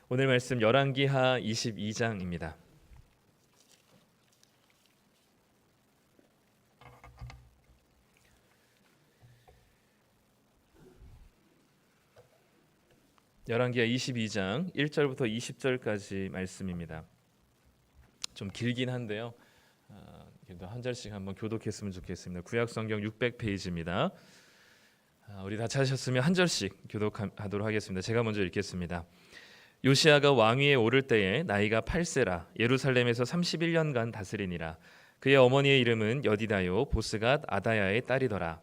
오늘 말씀 열왕기하 22장입니다. 열왕기하 22장 1절부터 20절까지 말씀입니다. 좀 길긴 한데요. 그래도 한 절씩 한번 교독했으면 좋겠습니다. 구약성경 600페이지입니다. 우리 다 찾으셨으면 한 절씩 교독하도록 하겠습니다. 제가 먼저 읽겠습니다. 요시야가 왕위에 오를 때에 나이가 8세라 예루살렘에서 31년간 다스리니라. 그의 어머니의 이름은 여디다요 보스갓 아다야의 딸이더라.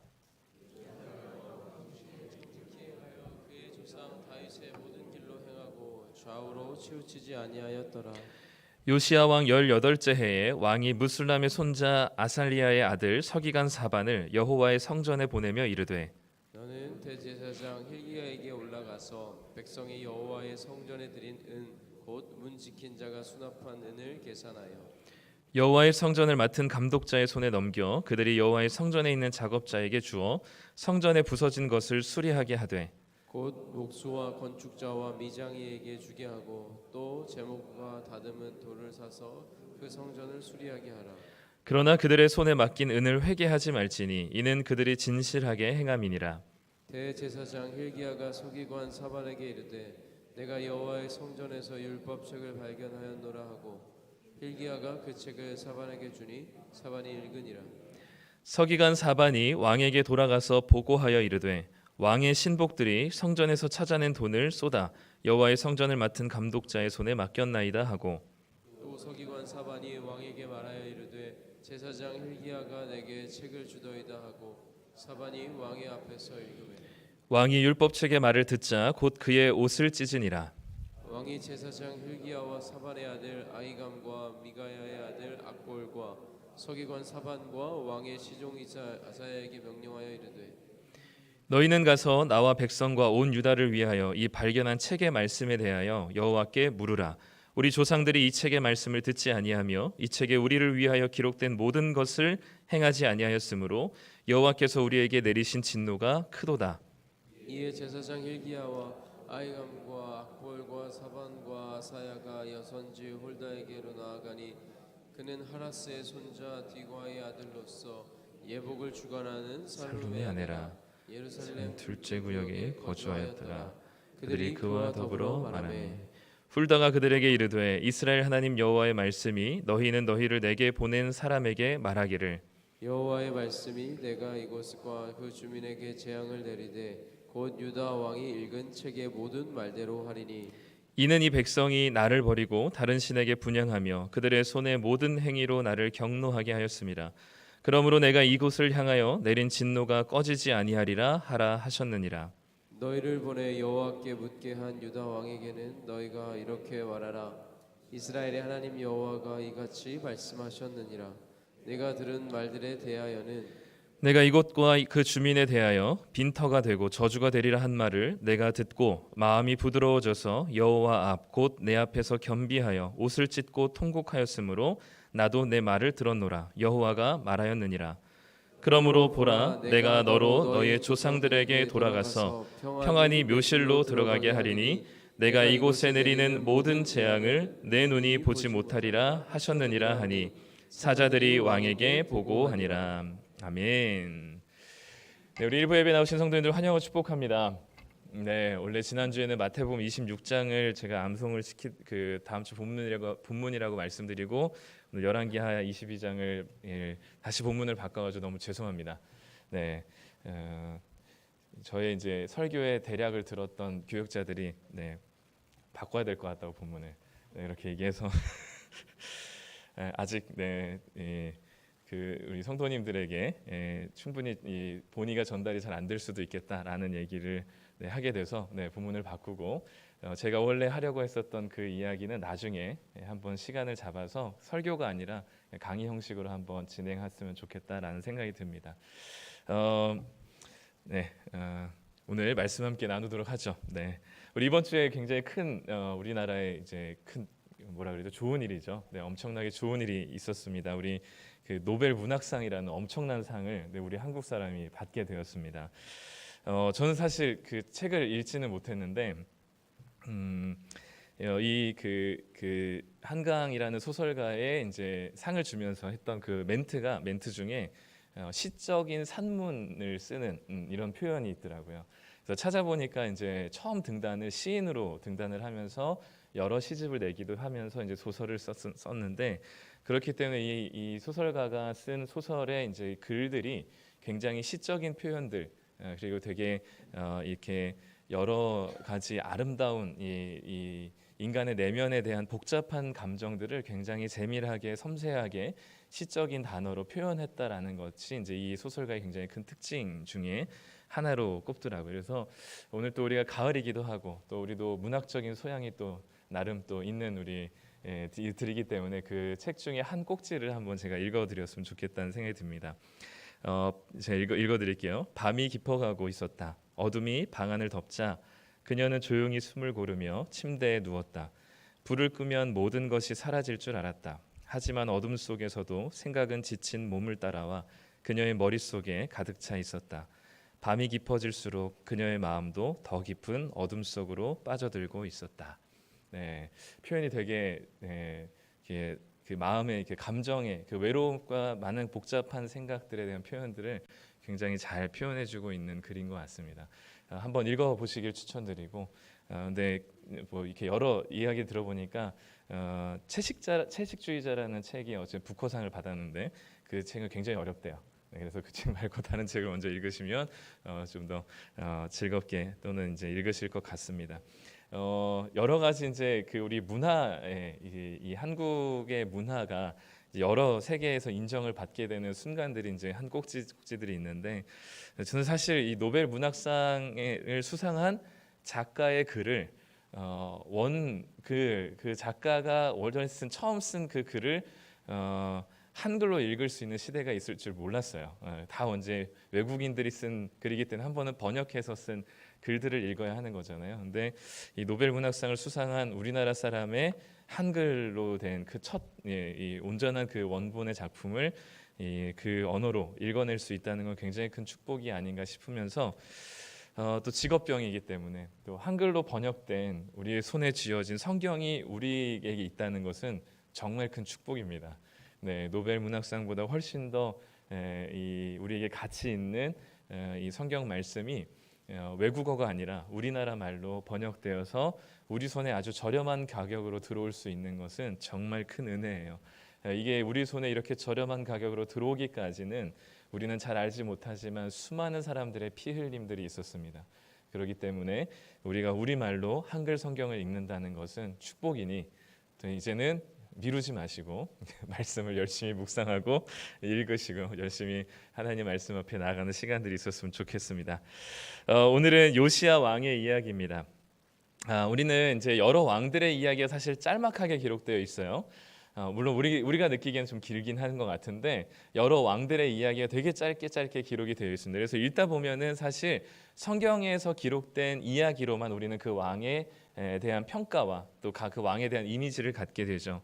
그의 조상 다윗의 모든 길로 행하고 좌우로 치우치지 아니하였더라. 요시야 왕 18째 해에 왕이 무술람의 손자 아살리야의 아들 서기관 사반을 여호와의 성전에 보내며 이르되 너는 대제사장 힐기야에게 올라가서 백성이 여호와의 성전에 드린 은 곧 문 지킨 자가 수납한 은을 계산하여 여호와의 성전을 맡은 감독자의 손에 넘겨 그들이 여호와의 성전에 있는 작업자에게 주어 성전에 부서진 것을 수리하게 하되 곧 목수와 건축자와 미장이에게 주게 하고 또 제목과 다듬은 돌을 사서 그 성전을 수리하게 하라. 그러나 그들의 손에 맡긴 은을 회개하지 말지니 이는 그들이 진실하게 행함이니라. 대제사장 힐기야가 서기관 사반에게 이르되 내가 여호와의 성전에서 율법책을 발견하였노라 하고 힐기야가 그 책을 사반에게 주니 사반이 읽으니라. 서기관 사반이 왕에게 돌아가서 보고하여 이르되 왕의 신복들이 성전에서 찾아낸 돈을 쏟아 여호와의 성전을 맡은 감독자의 손에 맡겼나이다 하고 또 서기관 사반이 왕에게 말하여 이르되 제사장 힐기야가 내게 책을 주더이다 하고 사반이 왕의 앞에서 읽으매 왕이 율법책의 말을 듣자 곧 그의 옷을 찢으니라. 왕이 제사장 힐기야와 사반의 아들 아히감과 미가야의 아들 악볼과 서기관 사반과 왕의 시종이사 아사야에게 명령하여 이르되 너희는 가서 나와 백성과 온 유다를 위하여 이 발견한 책의 말씀에 대하여 여호와께 물으라. 우리 조상들이 이 책의 말씀을 듣지 아니하며 이 책에 우리를 위하여 기록된 모든 것을 행하지 아니하였으므로 여호와께서 우리에게 내리신 진노가 크도다. 이에 제사장 힐기야와 아히감과 악볼과 사반과 아사야가 여선지 홀다에게로 나아가니 그는 하라스의 손자 디과의 아들로서 예복을 주관하는 살룸의 아내라. 예루살렘 둘째 구역에 거주하였더라. 그들이 그와 더불어 말하니 훌다가 그들에게 이르되 이스라엘 하나님 여호와의 말씀이 너희는 너희를 내게 보낸 사람에게 말하기를 여호와의 말씀이 내가 이곳과 그 주민에게 재앙을 내리되 곧 유다 왕이 읽은 책의 모든 말대로 하리니 이는 이 백성이 나를 버리고 다른 신에게 분향하며 그들의 손의 모든 행위로 나를 경노하게 하였습니다. 그러므로 내가 이곳을 향하여 내린 진노가 꺼지지 아니하리라 하라 하셨느니라. 너희를 보내 여호와께 묻게 한 유다 왕에게는 너희가 이렇게 말하라. 이스라엘의 하나님 여호와가 이같이 말씀하셨느니라. 내가 들은 말들에 대하여는 내가 이곳과 그 주민에 대하여 빈터가 되고 저주가 되리라 한 말을 내가 듣고 마음이 부드러워져서 여호와 앞 곧 내 앞에서 겸비하여 옷을 찢고 통곡하였으므로 나도 내 말을 들었노라. 여호와가 말하였느니라. 그러므로 보라 내가 너로 너의 조상들에게 돌아가서 평안히 묘실로 들어가게 하리니 내가 이곳에 내리는 모든 재앙을 내 눈이 보지 못하리라 하셨느니라 하니 사자들이 왕에게 보고하니라. 아멘. 네, 우리 일부 예배 나오신 성도님들 환영하고 축복합니다. 네, 원래 지난주에는 마태복음 26장을 제가 암송을 그 다음 주 본문이라고 말씀드리고 오늘 열왕기하 22장을 다시 본문을 바꿔가지고 너무 죄송합니다. 네, 저의 이제 설교의 대략을 들었던 교역자들이 바꿔야 될 것 같다고 본문을 이렇게 얘기해서 아직 그 우리 성도님들에게 충분히 이 본의가 전달이 잘 안 될 수도 있겠다라는 얘기를 하게 돼서 본문을 바꾸고 제가 원래 하려고 했었던 그 이야기는 나중에 한번 시간을 잡아서 설교가 아니라 강의 형식으로 한번 진행했으면 좋겠다라는 생각이 듭니다. 오늘 말씀 함께 나누도록 하죠. 우리 이번 주에 굉장히 큰 우리나라의 이제 큰 뭐라 그래도 좋은 일이죠. 엄청나게 좋은 일이 있었습니다. 우리 그 노벨 문학상이라는 엄청난 상을 우리 한국 사람이 받게 되었습니다. 저는 사실 그 책을 읽지는 못했는데 이그 한강이라는 소설가의 이제 상을 주면서 했던 그 멘트 중에 시적인 산문을 쓰는 이런 표현이 있더라고요. 그래서 찾아보니까 이제 처음 등단을 시인으로 등단을 하면서 여러 시집을 내기도 하면서 이제 소설을 썼는데, 그렇기 때문에 이 소설가가 쓴 소설의 이제 글들이 굉장히 시적인 표현들, 그리고 되게 이렇게 여러 가지 아름다운 이 인간의 내면에 대한 복잡한 감정들을 굉장히 세밀하게 섬세하게 시적인 단어로 표현했다라는 것이 이제 이 소설가의 굉장히 큰 특징 중에 하나로 꼽더라고요. 그래서 오늘 또 우리가 가을이기도 하고 또 우리도 문학적인 소양이 또 나름 또 있는 우리 들이기 때문에 그 책 중에 한 꼭지를 한번 제가 읽어드렸으면 좋겠다는 생각이 듭니다. 제가 읽어드릴게요. 밤이 깊어가고 있었다. 어둠이 방 안을 덮자 그녀는 조용히 숨을 고르며 침대에 누웠다. 불을 끄면 모든 것이 사라질 줄 알았다. 하지만 어둠 속에서도 생각은 지친 몸을 따라와 그녀의 머릿속에 가득 차 있었다. 밤이 깊어질수록 그녀의 마음도 더 깊은 어둠 속으로 빠져들고 있었다. 네, 표현이 되게 그 마음의 감정의 그 외로움과 많은 복잡한 생각들에 대한 표현들을 굉장히 잘 표현해주고 있는 글인 것 같습니다. 한번 읽어보시길 추천드리고, 근데 뭐 이렇게 여러 이야기 들어보니까 채식주의자라는 책이 어제 북커상을 받았는데 그 책은 굉장히 어렵대요. 네, 그래서 그 책 말고 다른 책을 먼저 읽으시면 좀 더 즐겁게 또는 이제 읽으실 것 같습니다. 여러 가지 이제 그 우리 문화의 이 한국의 문화가 여러 세계에서 인정을 받게 되는 순간들이 이제 한 꼭지들이 있는데, 저는 사실 이 노벨 문학상을 수상한 작가의 글을 그 작가가 원래 처음 쓴 그 글을 한글로 읽을 수 있는 시대가 있을 줄 몰랐어요. 다 언제 외국인들이 쓴 글이기 때문에 한 번은 번역해서 쓴 글들을 읽어야 하는 거잖아요. 근데 이 노벨 문학상을 수상한 우리나라 사람의 한글로 된 그 첫 이 온전한 그 원본의 작품을 그 언어로 읽어낼 수 있다는 건 굉장히 큰 축복이 아닌가 싶으면서, 또 직업병이기 때문에 또 한글로 번역된 우리의 손에 쥐어진 성경이 우리에게 있다는 것은 정말 큰 축복입니다. 네, 노벨 문학상보다 훨씬 더 우리에게 가치 있는 이 성경 말씀이 외국어가 아니라 우리나라 말로 번역되어서 우리 손에 아주 저렴한 가격으로 들어올 수 있는 것은 정말 큰 은혜예요. 이게 우리 손에 이렇게 저렴한 가격으로 들어오기까지는 우리는 잘 알지 못하지만 수많은 사람들의 피 흘림들이 있었습니다. 그렇기 때문에 우리가 우리말로 한글 성경을 읽는다는 것은 축복이니 이제는 미루지 마시고 말씀을 열심히 묵상하고 읽으시고 열심히 하나님 말씀 앞에 나아가는 시간들이 있었으면 좋겠습니다. 오늘은 요시야 왕의 이야기입니다. 우리는 이제 여러 왕들의 이야기가 사실 짤막하게 기록되어 있어요. 물론 우리가 느끼기에는 좀 길긴 하는 것 같은데 여러 왕들의 이야기가 되게 짧게 기록이 되어 있습니다. 그래서 읽다 보면은 사실 성경에서 기록된 이야기로만 우리는 그 왕에 대한 평가와 또 그 왕에 대한 이미지를 갖게 되죠.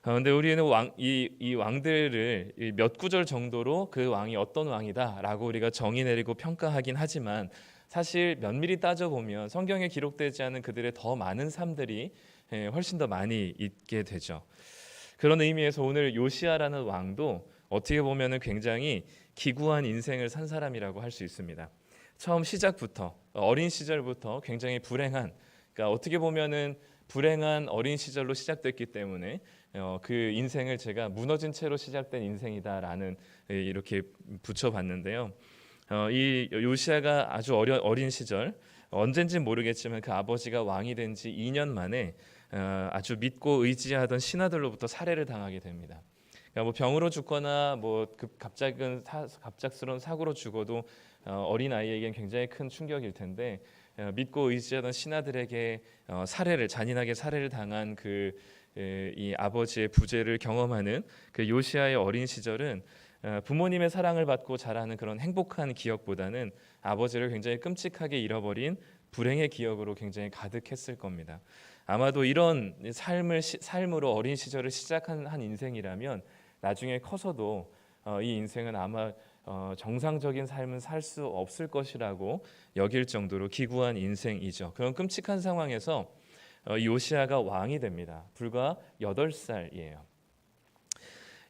그런데 우리는 이 왕들을 몇 구절 정도로 그 왕이 어떤 왕이다라고 우리가 정의 내리고 평가하긴 하지만, 사실 면밀히 따져보면 성경에 기록되지 않은 그들의 더 많은 삶들이 훨씬 더 많이 있게 되죠. 그런 의미에서 오늘 요시야라는 왕도 어떻게 보면 굉장히 기구한 인생을 산 사람이라고 할 수 있습니다. 처음 시작부터 어린 시절부터 굉장히 불행한, 그러니까 어떻게 보면은 불행한 어린 시절로 시작됐기 때문에 그 인생을 제가 무너진 채로 시작된 인생이다라는 이렇게 붙여봤는데요. 이 요시야가 아주 어린 시절, 언젠지는 모르겠지만 그 아버지가 왕이 된 지 2년 만에 아주 믿고 의지하던 신하들로부터 살해를 당하게 됩니다. 그러니까 뭐 병으로 죽거나 뭐 갑작스러운 사고로 죽어도 어린 아이에겐 굉장히 큰 충격일 텐데, 믿고 의지하던 신하들에게 잔인하게 살해를 당한 이 아버지의 부재를 경험하는 그 요시야의 어린 시절은 부모님의 사랑을 받고 자라는 그런 행복한 기억보다는 아버지를 굉장히 끔찍하게 잃어버린 불행의 기억으로 굉장히 가득했을 겁니다. 아마도 이런 삶으로 어린 시절을 시작한 한 인생이라면 나중에 커서도 이 인생은 아마 정상적인 삶은 살 수 없을 것이라고 여길 정도로 기구한 인생이죠. 그런 끔찍한 상황에서 이 요시야가 왕이 됩니다. 불과 8살이에요.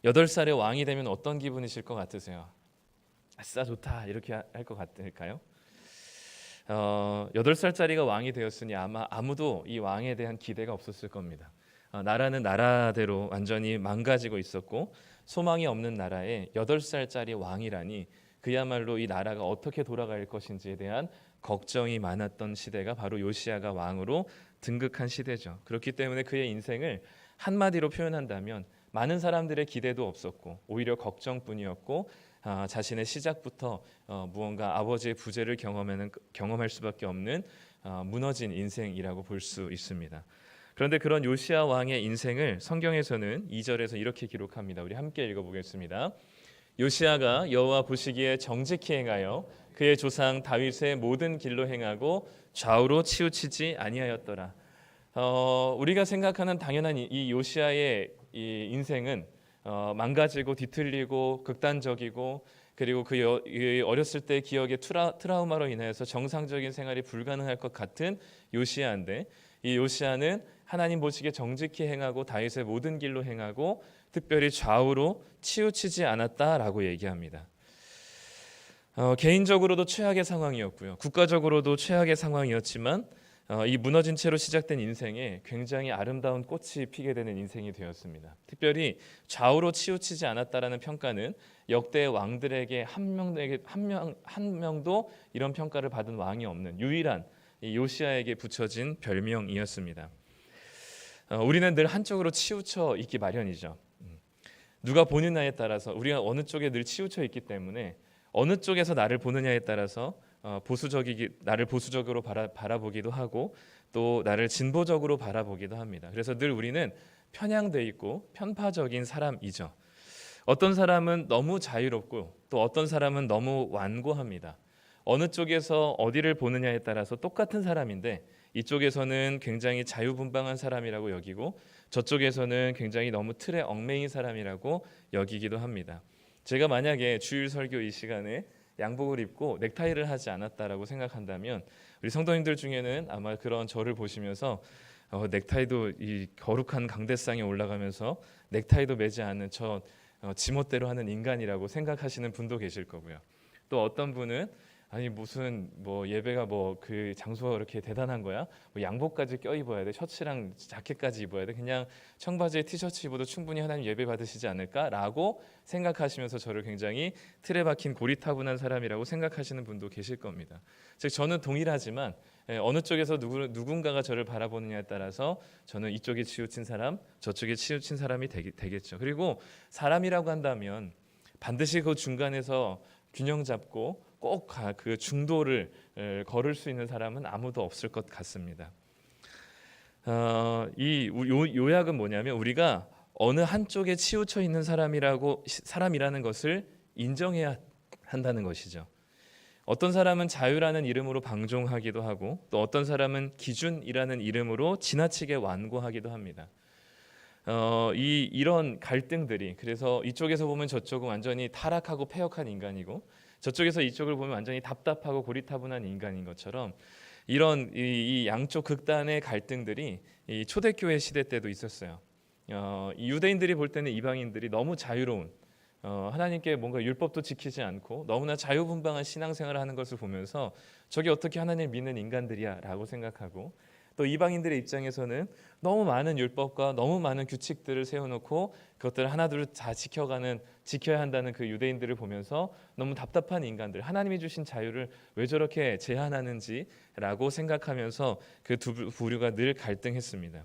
8살에 왕이 되면 어떤 기분이실 것 같으세요? 아싸 좋다 이렇게 할 것 같을까요? 8살짜리가 왕이 되었으니 아마 아무도 이 왕에 대한 기대가 없었을 겁니다. 나라는 나라대로 완전히 망가지고 있었고 소망이 없는 나라에 8살짜리 왕이라니 그야말로 이 나라가 어떻게 돌아갈 것인지에 대한 걱정이 많았던 시대가 바로 요시야가 왕으로 등극한 시대죠. 그렇기 때문에 그의 인생을 한마디로 표현한다면 많은 사람들의 기대도 없었고 오히려 걱정뿐이었고 자신의 시작부터 무언가 아버지의 부재를 경험할 수밖에 없는 무너진 인생이라고 볼 수 있습니다. 그런데 그런 요시야 왕의 인생을 성경에서는 2절에서 이렇게 기록합니다. 우리 함께 읽어보겠습니다. 요시야가 여호와 보시기에 정직히 행하여 그의 조상 다윗의 모든 길로 행하고 좌우로 치우치지 아니하였더라. 우리가 생각하는 당연한 이 요시야의 이 인생은 망가지고 뒤틀리고 극단적이고 그리고 그 어렸을 때 기억의 트라우마로 인해서 정상적인 생활이 불가능할 것 같은 요시야인데 이 요시야는 하나님 보시기에 정직히 행하고 다윗의 모든 길로 행하고 특별히 좌우로 치우치지 않았다라고 얘기합니다. 개인적으로도 최악의 상황이었고요. 국가적으로도 최악의 상황이었지만 이 무너진 채로 시작된 인생에 굉장히 아름다운 꽃이 피게 되는 인생이 되었습니다. 특별히 좌우로 치우치지 않았다라는 평가는 역대 왕들에게 한 명도 이런 평가를 받은 왕이 없는 유일한 이 요시야에게 붙여진 별명이었습니다. 우리는 늘 한쪽으로 치우쳐 있기 마련이죠. 누가 보느냐에 따라서 우리가 어느 쪽에 늘 치우쳐 있기 때문에 어느 쪽에서 나를 보느냐에 따라서 나를 보수적으로 바라보기도 하고 또 나를 진보적으로 바라보기도 합니다. 그래서 늘 우리는 편향돼 있고 편파적인 사람이죠. 어떤 사람은 너무 자유롭고 또 어떤 사람은 너무 완고합니다. 어느 쪽에서 어디를 보느냐에 따라서 똑같은 사람인데 이쪽에서는 굉장히 자유분방한 사람이라고 여기고 저쪽에서는 굉장히 너무 틀에 얽매인 사람이라고 여기기도 합니다. 제가 만약에 주일 설교 이 시간에 양복을 입고 넥타이를 하지 않았다라고 생각한다면 우리 성도님들 중에는 아마 그런 저를 보시면서 넥타이도 이 거룩한 강대상에 올라가면서 넥타이도 매지 않는 저 지멋대로 하는 인간이라고 생각하시는 분도 계실 거고요. 또 어떤 분은 아니 무슨 뭐 예배가 뭐 그 장소가 그렇게 대단한 거야? 뭐 양복까지 껴입어야 돼? 셔츠랑 자켓까지 입어야 돼? 그냥 청바지에 티셔츠 입어도 충분히 하나님 예배 받으시지 않을까라고 생각하시면서 저를 굉장히 틀에 박힌 고리타분한 사람이라고 생각하시는 분도 계실 겁니다. 즉 저는 동일하지만 어느 쪽에서 누군가가 저를 바라보느냐에 따라서 저는 이쪽에 치우친 사람, 저쪽에 치우친 사람이 되겠죠. 그리고 사람이라고 한다면 반드시 그 중간에서 균형 잡고 꼭 그 중도를 걸을 수 있는 사람은 아무도 없을 것 같습니다. 이 요약은 뭐냐면 우리가 어느 한쪽에 치우쳐 있는 사람이라는 것을 인정해야 한다는 것이죠. 어떤 사람은 자유라는 이름으로 방종하기도 하고 또 어떤 사람은 기준이라는 이름으로 지나치게 완고하기도 합니다. 이런 갈등들이 그래서 이쪽에서 보면 저쪽은 완전히 타락하고 패역한 인간이고 저쪽에서 이쪽을 보면 완전히 답답하고 고리타분한 인간인 것처럼 이런 이 양쪽 극단의 갈등들이 이 초대교회 시대 때도 있었어요. 이 유대인들이 볼 때는 이방인들이 너무 자유로운 하나님께 뭔가 율법도 지키지 않고 너무나 자유분방한 신앙생활을 하는 것을 보면서 저게 어떻게 하나님을 믿는 인간들이야 라고 생각하고 또 이방인들의 입장에서는 너무 많은 율법과 너무 많은 규칙들을 세워놓고 그것들을 하나둘 다 지켜야 한다는 그 유대인들을 보면서 너무 답답한 인간들, 하나님이 주신 자유를 왜 저렇게 제한하는지라고 생각하면서 그 두 부류가 늘 갈등했습니다.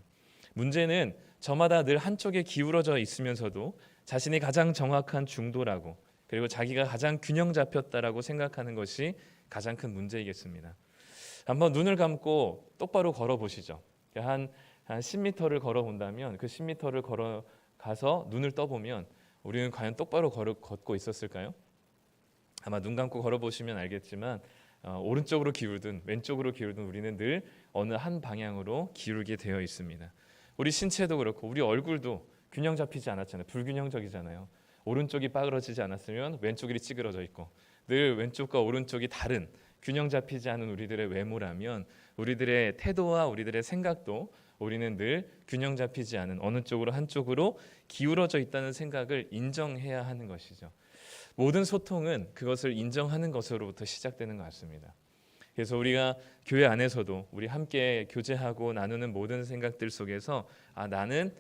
문제는 저마다 늘 한쪽에 기울어져 있으면서도 자신이 가장 정확한 중도라고 그리고 자기가 가장 균형 잡혔다라고 생각하는 것이 가장 큰 문제이겠습니다. 한번 눈을 감고 똑바로 걸어보시죠. 한 10m를 걸어본다면 그 10m를 걸어가서 눈을 떠보면 우리는 과연 똑바로 걷고 있었을까요? 아마 눈 감고 걸어보시면 알겠지만 오른쪽으로 기울든 왼쪽으로 기울든 우리는 늘 어느 한 방향으로 기울게 되어 있습니다. 우리 신체도 그렇고 우리 얼굴도 균형 잡히지 않았잖아요. 불균형적이잖아요. 오른쪽이 빠그러지지 않았으면 왼쪽이 찌그러져 있고 늘 왼쪽과 오른쪽이 다른 균형 잡히지 않은 우리들의 외모라면 우리들의 태도와 우리들의 생각도 우리는 늘 균형 잡히지 않은 어느 쪽으로 한쪽으로 기울어져 있다는 생각을 인정해야 하는 것이죠. 모든 소통은 그것을 인정하는 것으로부터 시작되는 것 같습니다. 그래서 우리가 교회 안에서도 우리 함께 교제하고 나누는 모든 생각들 속에서 나는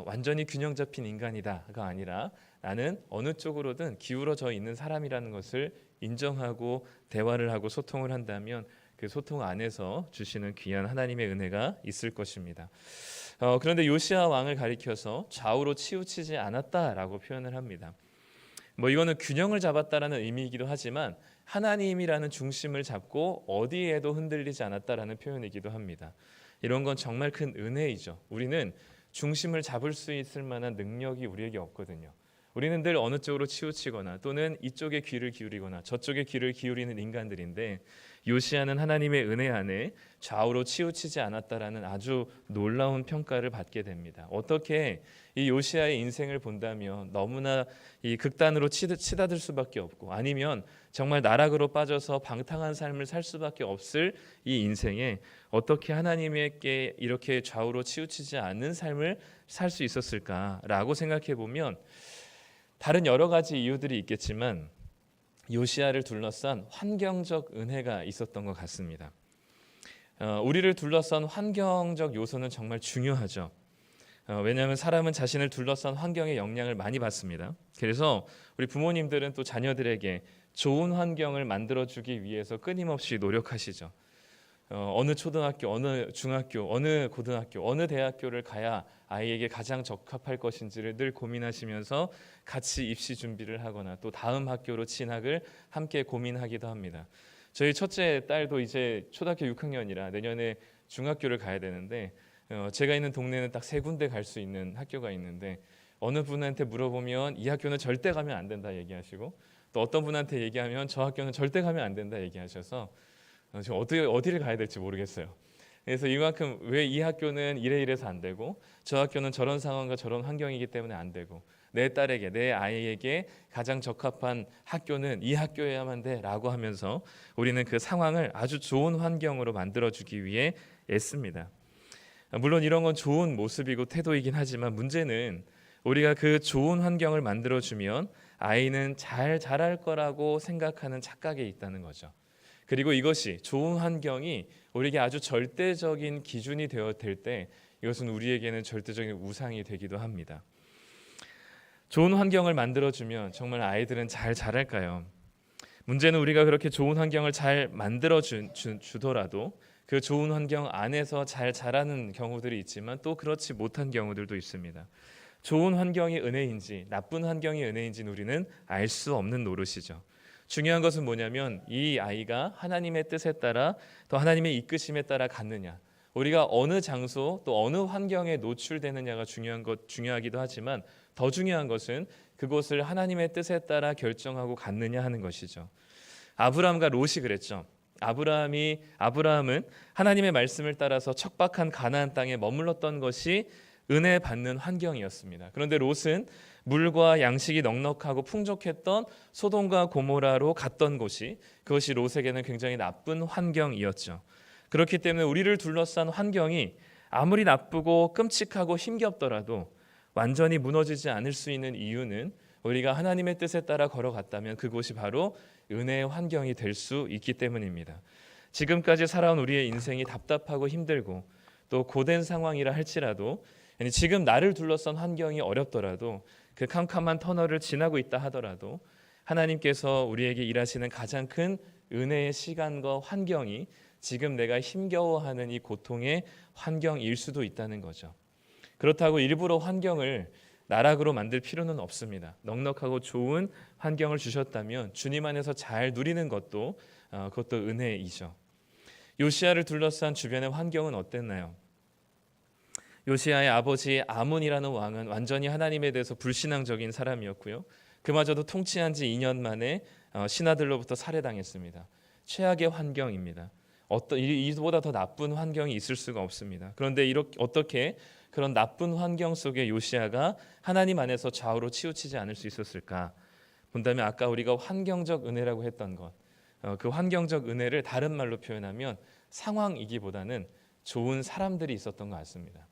완전히 균형 잡힌 인간이다가 아니라 나는 어느 쪽으로든 기울어져 있는 사람이라는 것을 인정하고 대화를 하고 소통을 한다면 그 소통 안에서 주시는 귀한 하나님의 은혜가 있을 것입니다. 그런데 요시야 왕을 가리켜서 좌우로 치우치지 않았다라고 표현을 합니다. 이거는 균형을 잡았다라는 의미이기도 하지만 하나님이라는 중심을 잡고 어디에도 흔들리지 않았다라는 표현이기도 합니다. 이런 건 정말 큰 은혜이죠. 우리는 중심을 잡을 수 있을 만한 능력이 우리에게 없거든요. 우리는 늘 어느 쪽으로 치우치거나 또는 이쪽에 귀를 기울이거나 저쪽에 귀를 기울이는 인간들인데 요시야는 하나님의 은혜 안에 좌우로 치우치지 않았다라는 아주 놀라운 평가를 받게 됩니다. 어떻게 이 요시야의 인생을 본다면 너무나 이 극단으로 치닫을 수밖에 없고 아니면 정말 나락으로 빠져서 방탕한 삶을 살 수밖에 없을 이 인생에 어떻게 하나님께 이렇게 좌우로 치우치지 않는 삶을 살 수 있었을까라고 생각해 보면 다른 여러 가지 이유들이 있겠지만 요시야를 둘러싼 환경적 은혜가 있었던 것 같습니다. 우리를 둘러싼 환경적 요소는 정말 중요하죠. 왜냐하면 사람은 자신을 둘러싼 환경의 영향을 많이 받습니다. 그래서 우리 부모님들은 또 자녀들에게 좋은 환경을 만들어주기 위해서 끊임없이 노력하시죠. 어느 초등학교, 어느 중학교, 어느 고등학교, 어느 대학교를 가야 아이에게 가장 적합할 것인지를 늘 고민하시면서 같이 입시 준비를 하거나 또 다음 학교로 진학을 함께 고민하기도 합니다. 저희 첫째 딸도 이제 초등학교 6학년이라 내년에 중학교를 가야 되는데 제가 있는 동네는 딱 3군데 갈 수 있는 학교가 있는데 어느 분한테 물어보면 이 학교는 절대 가면 안 된다 얘기하시고 또 어떤 분한테 얘기하면 저 학교는 절대 가면 안 된다 얘기하셔서 지금 어디를 가야 될지 모르겠어요. 그래서 이만큼 왜 이 학교는 이래서 안 되고 저 학교는 저런 상황과 저런 환경이기 때문에 안 되고 내 딸에게 내 아이에게 가장 적합한 학교는 이 학교여야만 돼라고 하면서 우리는 그 상황을 아주 좋은 환경으로 만들어주기 위해 애씁니다. 물론 이런 건 좋은 모습이고 태도이긴 하지만 문제는 우리가 그 좋은 환경을 만들어주면 아이는 잘 자랄 거라고 생각하는 착각에 있다는 거죠. 그리고 이것이 좋은 환경이 우리에게 아주 절대적인 기준이 될 때 이것은 우리에게는 절대적인 우상이 되기도 합니다. 좋은 환경을 만들어주면 정말 아이들은 잘 자랄까요? 문제는 우리가 그렇게 좋은 환경을 잘 만들어주더라도 그 좋은 환경 안에서 잘 자라는 경우들이 있지만 또 그렇지 못한 경우들도 있습니다. 좋은 환경이 은혜인지 나쁜 환경이 은혜인지는 우리는 알 수 없는 노릇이죠. 중요한 것은 뭐냐면 이 아이가 하나님의 뜻에 따라 또 하나님의 이끄심에 따라 갔느냐, 우리가 어느 장소 또 어느 환경에 노출되느냐가 중요하기도 하지만 더 중요한 것은 그곳을 하나님의 뜻에 따라 결정하고 갔느냐 하는 것이죠. 아브라함과 롯이 그랬죠. 아브라함은 하나님의 말씀을 따라서 척박한 가나안 땅에 머물렀던 것이 은혜 받는 환경이었습니다. 그런데 롯은 물과 양식이 넉넉하고 풍족했던 소돔과 고모라로 갔던 그것이 롯에게는 굉장히 나쁜 환경이었죠. 그렇기 때문에 우리를 둘러싼 환경이 아무리 나쁘고 끔찍하고 힘겹더라도 완전히 무너지지 않을 수 있는 이유는 우리가 하나님의 뜻에 따라 걸어갔다면 그곳이 바로 은혜의 환경이 될 수 있기 때문입니다. 지금까지 살아온 우리의 인생이 답답하고 힘들고 또 고된 상황이라 할지라도 지금 나를 둘러싼 환경이 어렵더라도 그 캄캄한 터널을 지나고 있다 하더라도 하나님께서 우리에게 일하시는 가장 큰 은혜의 시간과 환경이 지금 내가 힘겨워하는 이 고통의 환경일 수도 있다는 거죠. 그렇다고 일부러 환경을 나락으로 만들 필요는 없습니다. 넉넉하고 좋은 환경을 주셨다면 주님 안에서 잘 누리는 것도 그것도 은혜이죠. 요시야를 둘러싼 주변의 환경은 어땠나요? 요시야의 아버지 아몬이라는 왕은 완전히 하나님에 대해서 불신앙적인 사람이었고요. 그마저도 통치한 지 2년 만에 신하들로부터 살해당했습니다. 최악의 환경입니다. 이보다 더 나쁜 환경이 있을 수가 없습니다. 그런데 어떻게 그런 나쁜 환경 속에 요시야가 하나님 안에서 좌우로 치우치지 않을 수 있었을까? 본다면 아까 우리가 환경적 은혜라고 했던 것, 그 환경적 은혜를 다른 말로 표현하면 상황이기보다는 좋은 사람들이 있었던 것 같습니다.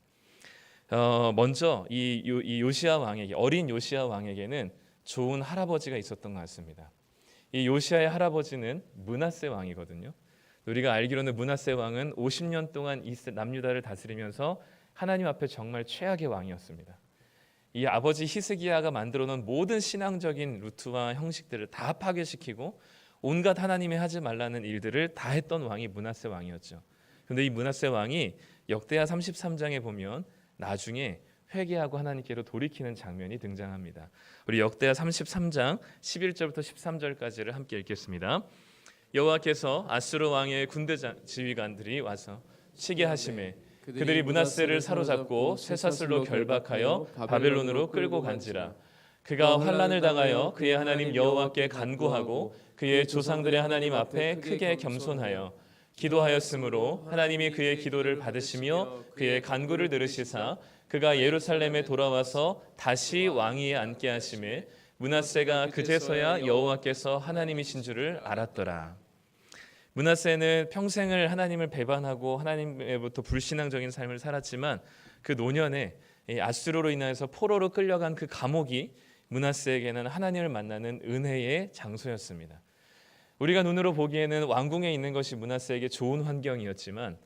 먼저 이 요시야 왕에게, 어린 요시야 왕에게는 좋은 할아버지가 있었던 것 같습니다. 이 요시야의 할아버지는 므낫세 왕이거든요. 우리가 알기로는 므낫세 왕은 50년 동안 남유다를 다스리면서 하나님 앞에 정말 최악의 왕이었습니다. 이 아버지 히스기야가 만들어 놓은 모든 신앙적인 루트와 형식들을 다 파괴시키고 온갖 하나님이 하지 말라는 일들을 다 했던 왕이 므낫세 왕이었죠. 그런데 이 므낫세 왕이 역대하 33장에 보면 나중에 회개하고 하나님께로 돌이키는 장면이 등장합니다. 우리 역대하 33장 11절부터 13절까지를 함께 읽겠습니다. 여호와께서 아수르 왕의 군대 지휘관들이 와서 치게 하심에 그들이 므낫세를 사로잡고 쇠사슬로 결박하여 바벨론으로 끌고 간지라. 그가 환난을 당하여 그의 하나님 여호와께 간구하고 그의 조상들의 하나님 앞에 크게 겸손하여 기도하였으므로 하나님이 그의 기도를 받으시며 그의 간구를 들으시사 그가 예루살렘에 돌아와서 다시 왕위에 앉게 하심에 므낫세가 그제서야 여호와께서 하나님이신 줄을 알았더라. 므낫세는 평생을 하나님을 배반하고 하나님으로부터 불신앙적인 삶을 살았지만 그 노년에 아수르로 인해서 포로로 끌려간 그 감옥이 므낫세에게는 하나님을 만나는 은혜의 장소였습니다. 우리가 눈으로 보기에는 왕궁에 있는 것이 므낫세에게 좋은 환경이었지만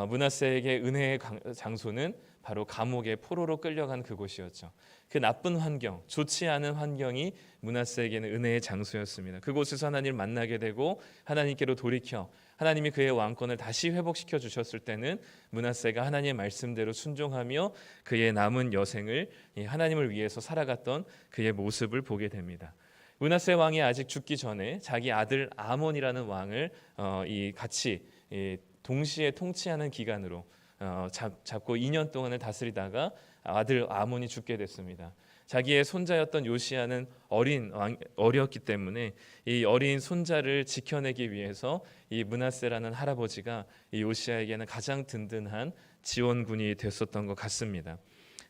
므낫세에게 은혜의 장소는 바로 감옥에 포로로 끌려간 그곳이었죠. 그 나쁜 환경, 좋지 않은 환경이 므낫세에게는 은혜의 장소였습니다. 그곳에서 하나님을 만나게 되고 하나님께로 돌이켜 하나님이 그의 왕권을 다시 회복시켜 주셨을 때는 므낫세가 하나님의 말씀대로 순종하며 그의 남은 여생을 하나님을 위해서 살아갔던 그의 모습을 보게 됩니다. 므낫세 왕이 아직 죽기 전에 자기 아들 아몬이라는 왕을 같이 동시에 통치하는 기간으로 잡고 2년 동안을 다스리다가 아들 아몬이 죽게 됐습니다. 자기의 손자였던 요시야는 어렸기 때문에 이 어린 손자를 지켜내기 위해서 이 므낫세라는 할아버지가 이 요시야에게는 가장 든든한 지원군이 됐었던 것 같습니다.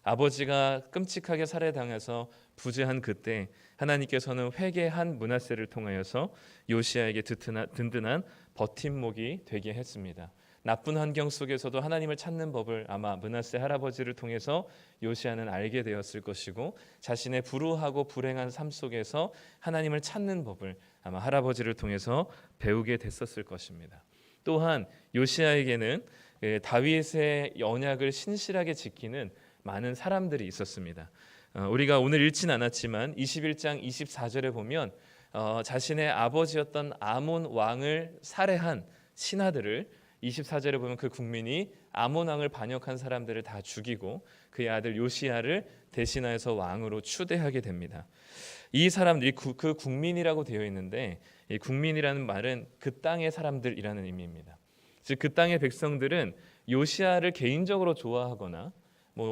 아버지가 끔찍하게 살해당해서 부재한 그때 하나님께서는 회개한 므낫세를 통하여서 요시야에게 든든한 버팀목이 되게 했습니다. 나쁜 환경 속에서도 하나님을 찾는 법을 아마 므낫세 할아버지를 통해서 요시야는 알게 되었을 것이고 자신의 불우하고 불행한 삶 속에서 하나님을 찾는 법을 아마 할아버지를 통해서 배우게 됐었을 것입니다. 또한 요시야에게는 다윗의 언약을 신실하게 지키는 많은 사람들이 있었습니다. 우리가 오늘 읽진 않았지만 21장 24절에 보면 자신의 아버지였던 아몬 왕을 살해한 신하들을 24절에 보면 그 국민이 아몬 왕을 반역한 사람들을 다 죽이고 그의 아들 요시야를 대신하여서 왕으로 추대하게 됩니다. 이 사람들이 그 국민이라고 되어 있는데 이 국민이라는 말은 그 땅의 사람들이라는 의미입니다. 즉 그 땅의 백성들은 요시야를 개인적으로 좋아하거나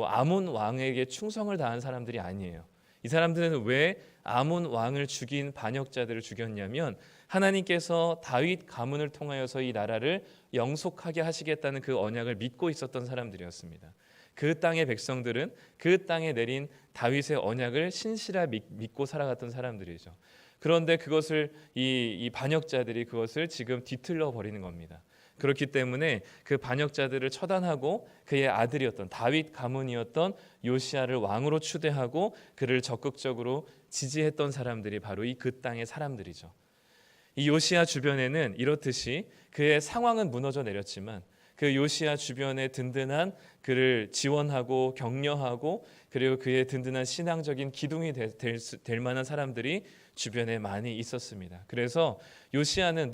아몬 왕에게 충성을 다한 사람들이 아니에요. 이 사람들은 왜 아몬 왕을 죽인 반역자들을 죽였냐면 하나님께서 다윗 가문을 통하여서 이 나라를 영속하게 하시겠다는 그 언약을 믿고 있었던 사람들이었습니다. 그 땅의 백성들은 그 땅에 내린 다윗의 언약을 신실하게 믿고 살아갔던 사람들이죠. 그런데 그것을 이 반역자들이 그것을 지금 뒤틀려 버리는 겁니다. 그렇기 때문에 그 반역자들을 처단하고 그의 아들이었던 다윗 가문이었던 요시야를 왕으로 추대하고 그를 적극적으로 지지했던 사람들이 바로 이 그 땅의 사람들이죠. 이 요시야 주변에는 이렇듯이 그의 상황은 무너져 내렸지만 그 요시야 주변에 든든한 그를 지원하고 격려하고 그리고 그의 든든한 신앙적인 기둥이 될 만한 사람들이 주변에 많이 있었습니다. 그래서 요시야는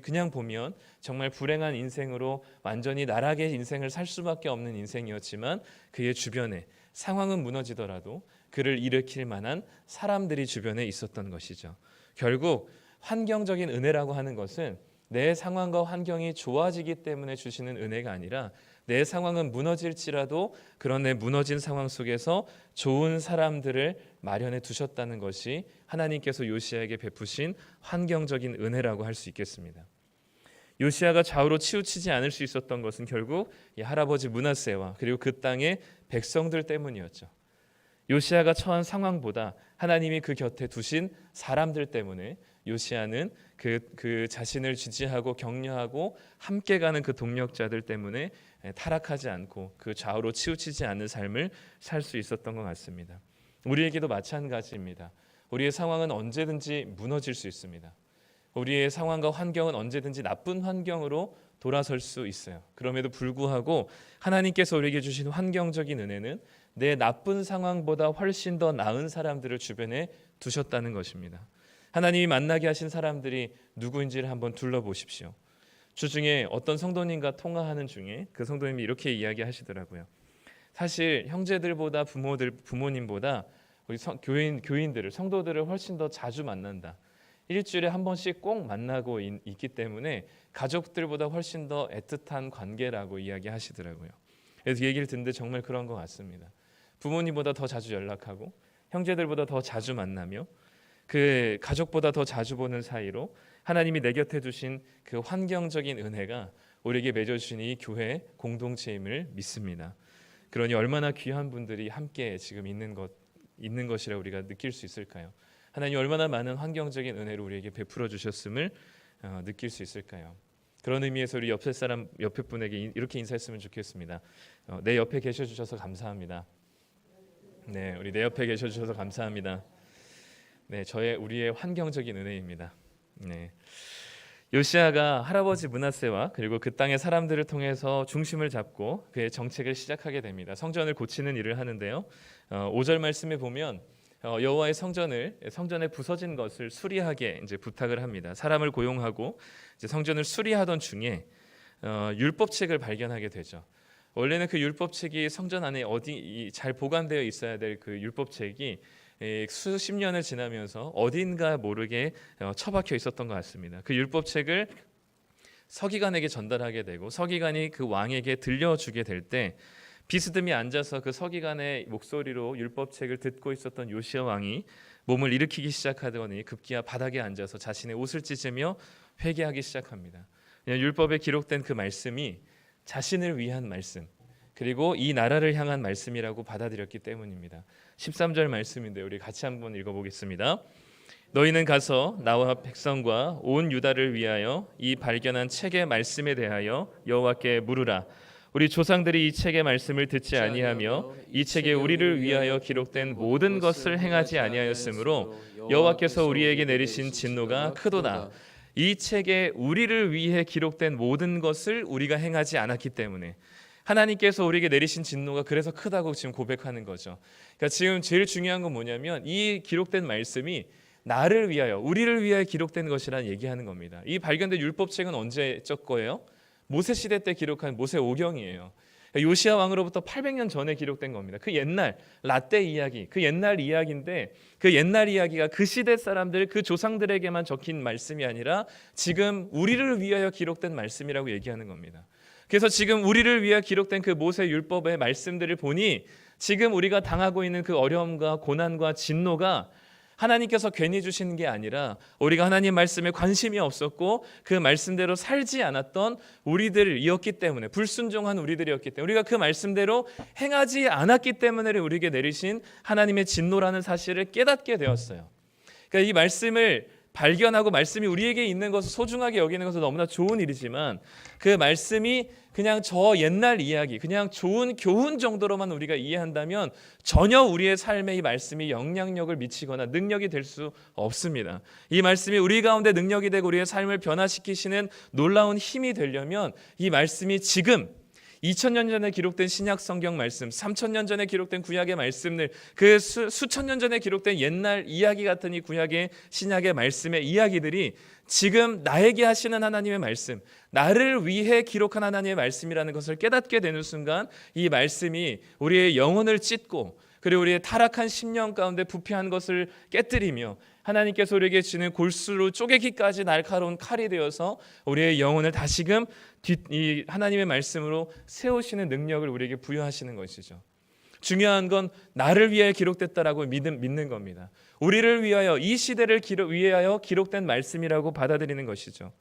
그냥 보면 정말 불행한 인생으로 완전히 나락의 인생을 살 수밖에 없는 인생이었지만 그의 주변에 상황은 무너지더라도 그를 일으킬 만한 사람들이 주변에 있었던 것이죠. 결국 환경적인 은혜라고 하는 것은 내 상황과 환경이 좋아지기 때문에 주시는 은혜가 아니라 내 상황은 무너질지라도 그런 내 무너진 상황 속에서 좋은 사람들을 마련해 두셨다는 것이 하나님께서 요시야에게 베푸신 환경적인 은혜라고 할 수 있겠습니다. 요시야가 좌우로 치우치지 않을 수 있었던 것은 결국 이 할아버지 므낫세와 그리고 그 땅의 백성들 때문이었죠. 요시야가 처한 상황보다 하나님이 그 곁에 두신 사람들 때문에 요시야는 그 자신을 지지하고 격려하고 함께 가는 그 동력자들 때문에 타락하지 않고 그 좌우로 치우치지 않는 삶을 살 수 있었던 것 같습니다. 우리에게도 마찬가지입니다. 우리의 상황은 언제든지 무너질 수 있습니다. 우리의 상황과 환경은 언제든지 나쁜 환경으로 돌아설 수 있어요. 그럼에도 불구하고 하나님께서 우리에게 주신 환경적인 은혜는 내 나쁜 상황보다 훨씬 더 나은 사람들을 주변에 두셨다는 것입니다. 하나님이 만나게 하신 사람들이 누구인지를 한번 둘러보십시오. 주중에 어떤 성도님과 통화하는 중에 그 성도님이 이렇게 이야기하시더라고요. 사실 형제들보다 부모님보다 우리 교인들을 성도들을 훨씬 더 자주 만난다. 일주일에 한 번씩 꼭 만나고 있기 때문에 가족들보다 훨씬 더 애틋한 관계라고 이야기하시더라고요. 그래서 얘기를 듣는데 정말 그런 것 같습니다. 부모님보다 더 자주 연락하고 형제들보다 더 자주 만나며 그 가족보다 더 자주 보는 사이로 하나님이 내 곁에 두신 그 환경적인 은혜가 우리에게 맺어주신 이 교회 공동체임을 믿습니다. 그러니 얼마나 귀한 분들이 함께 지금 있는 것이라 우리가 느낄 수 있을까요? 하나님 얼마나 많은 환경적인 은혜를 우리에게 베풀어 주셨음을 느낄 수 있을까요? 그런 의미에서 우리 옆에 분에게 이렇게 인사했으면 좋겠습니다. 내 옆에 계셔 주셔서 감사합니다. 네, 우리 내 옆에 계셔 주셔서 감사합니다. 네, 우리의 환경적인 은혜입니다. 네. 요시아가 할아버지 므낫세와 그리고 그 땅의 사람들을 통해서 중심을 잡고 그의 정책을 시작하게 됩니다. 성전을 고치는 일을 하는데요. 5절 말씀에 보면 여호와의 성전에 부서진 것을 수리하게 이제 부탁을 합니다. 사람을 고용하고 이제 성전을 수리하던 중에 율법책을 발견하게 되죠. 원래는 그 율법책이 성전 안에 어디 잘 보관되어 있어야 될 그 율법책이 수십 년을 지나면서 어딘가 모르게 처박혀 있었던 것 같습니다. 그 율법책을 서기관에게 전달하게 되고 서기관이 그 왕에게 들려주게 될 때 비스듬히 앉아서 그 서기관의 목소리로 율법책을 듣고 있었던 요시야 왕이 몸을 일으키기 시작하더니 급기야 바닥에 앉아서 자신의 옷을 찢으며 회개하기 시작합니다. 율법에 기록된 그 말씀이 자신을 위한 말씀 그리고 이 나라를 향한 말씀이라고 받아들였기 때문입니다. 13절 말씀인데 우리 같이 한번 읽어보겠습니다. 너희는 가서 나와 백성과 온 유다를 위하여 이 발견한 책의 말씀에 대하여 여호와께 물으라. 우리 조상들이 이 책의 말씀을 듣지 아니하며 이 책에 우리를 위하여 기록된 모든 것을 행하지 아니하였으므로 여호와께서 우리에게 내리신 진노가 크도다. 이 책에 우리를 위해 기록된 모든 것을 우리가 행하지 않았기 때문에 하나님께서 우리에게 내리신 진노가 그래서 크다고 지금 고백하는 거죠. 그러니까 지금 제일 중요한 건 뭐냐면 이 기록된 말씀이 나를 위하여 우리를 위하여 기록된 것이라는 얘기하는 겁니다. 이 발견된 율법책은 언제적 거예요? 모세 시대 때 기록한 모세 오경이에요. 요시야 왕으로부터 800년 전에 기록된 겁니다. 그 옛날 라떼 이야기, 그 옛날 이야기인데 그 옛날 이야기가 그 시대 사람들, 그 조상들에게만 적힌 말씀이 아니라 지금 우리를 위하여 기록된 말씀이라고 얘기하는 겁니다. 그래서 지금 우리를 위해 기록된 그 모세 율법의 말씀들을 보니 지금 우리가 당하고 있는 그 어려움과 고난과 진노가 하나님께서 괜히 주신 게 아니라 우리가 하나님 말씀에 관심이 없었고 그 말씀대로 살지 않았던 우리들이었기 때문에 불순종한 우리들이었기 때문에 우리가 그 말씀대로 행하지 않았기 때문에 우리에게 내리신 하나님의 진노라는 사실을 깨닫게 되었어요. 그러니까 이 말씀을 발견하고 말씀이 우리에게 있는 것을 소중하게 여기는 것은 너무나 좋은 일이지만 그 말씀이 그냥 저 옛날 이야기, 그냥 좋은 교훈 정도로만 우리가 이해한다면 전혀 우리의 삶에 이 말씀이 영향력을 미치거나 능력이 될 수 없습니다. 이 말씀이 우리 가운데 능력이 되고 우리의 삶을 변화시키시는 놀라운 힘이 되려면 이 말씀이 지금 2000년 전에 기록된 신약 성경 말씀, 3000년 전에 기록된 구약의 말씀들, 그 수천 년 전에 기록된 옛날 이야기 같은 이 구약의 신약의 말씀의 이야기들이 지금 나에게 하시는 하나님의 말씀, 나를 위해 기록한 하나님의 말씀이라는 것을 깨닫게 되는 순간 이 말씀이 우리의 영혼을 찢고 그리고 우리의 타락한 심령 가운데 부패한 것을 깨뜨리며 하나님께서 우리에게 주는 골수로 쪼개기까지 날카로운 칼이 되어서 우리의 영혼을 다시금 이 하나님의 말씀으로 세우시는 능력을 우리에게 부여하시는 것이죠. 중요한 건 나를 위하여 기록됐다라고 믿는 겁니다. 우리를 위하여 이 시대를 위하여 기록된 말씀이라고 받아들이는 것이죠.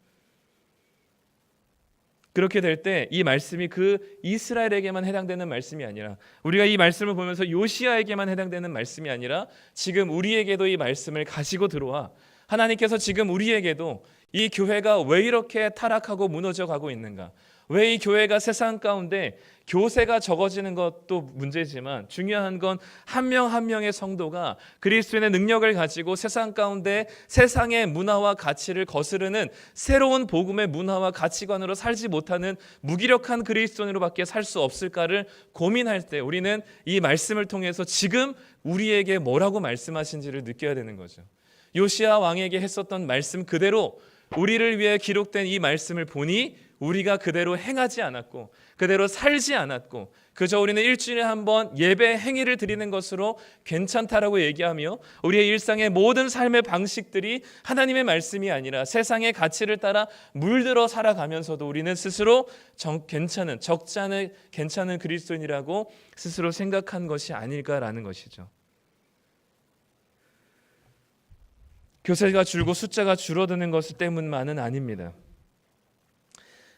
그렇게 될 때 이 말씀이 그 이스라엘에게만 해당되는 말씀이 아니라 우리가 이 말씀을 보면서 요시야에게만 해당되는 말씀이 아니라 지금 우리에게도 이 말씀을 가지고 들어와 하나님께서 지금 우리에게도 이 교회가 왜 이렇게 타락하고 무너져 가고 있는가, 왜 이 교회가 세상 가운데 교세가 적어지는 것도 문제지만 중요한 건 한 명 한 명의 성도가 그리스도인의 능력을 가지고 세상 가운데 세상의 문화와 가치를 거스르는 새로운 복음의 문화와 가치관으로 살지 못하는 무기력한 그리스도인으로밖에 살 수 없을까를 고민할 때 우리는 이 말씀을 통해서 지금 우리에게 뭐라고 말씀하신지를 느껴야 되는 거죠. 요시야 왕에게 했었던 말씀 그대로 우리를 위해 기록된 이 말씀을 보니 우리가 그대로 행하지 않았고 그대로 살지 않았고 그저 우리는 일주일에 한 번 예배 행위를 드리는 것으로 괜찮다라고 얘기하며 우리의 일상의 모든 삶의 방식들이 하나님의 말씀이 아니라 세상의 가치를 따라 물들어 살아가면서도 우리는 스스로 괜찮은 적지 않은 괜찮은 그리스도인이라고 스스로 생각한 것이 아닐까라는 것이죠. 교세가 줄고 숫자가 줄어드는 것 때문만은 아닙니다.